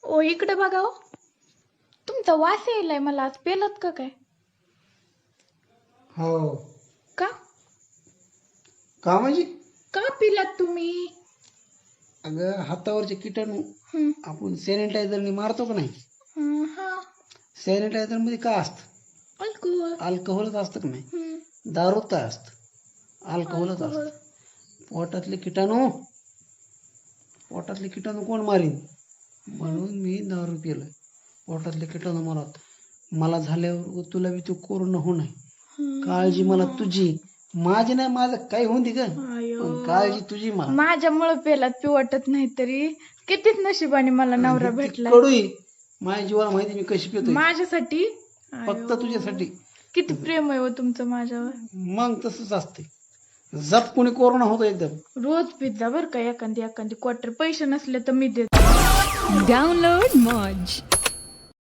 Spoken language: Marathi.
ओ इकडे बघा हो. तुमचा वास यायलाय मला. आज पेलत का काय? हो. का का म्हणजे? का पिलात तुम्ही? अगं हातावरचे किटाणू हं, आपण सॅनिटायझरने मारतो का नाही? हा. सॅनिटायझर मध्ये काय असतं? अल्कोहोल. अल्कोहोलच असतं का नाही? हं, दारूत काय असतं? अल्कोहोलच अल्कोहोल. असतं. पोटातले किटाणू कोण मारीन? म्हणून मी दारू पिलोय. पोटातले किटाणू मारत मला झाल्यावर तुला बी तू कोरोना होणार. काळजी मला तुझी, माझी नाही. माझं काही होऊन दे ग, पण काळजी तुझी मला. माझ्यामुळे पेलात पिऊ वाटत नाही तरी कितीच नशिबाने मला नवरा भेटलाय. कडू आहे. माझ्या जीवाला माहिती मी कशी पितोय. माझ्यासाठी फक्त तुझ्यासाठी. किती प्रेम आहे हो तुमचं माझ्यावर. मग तसंच असते. जप कोणी कोरोना होतो एकदम. रोज पिझ्झा बर का, एखादी क्वार्टर. पैसे नसले तर मी देते. Download Moj.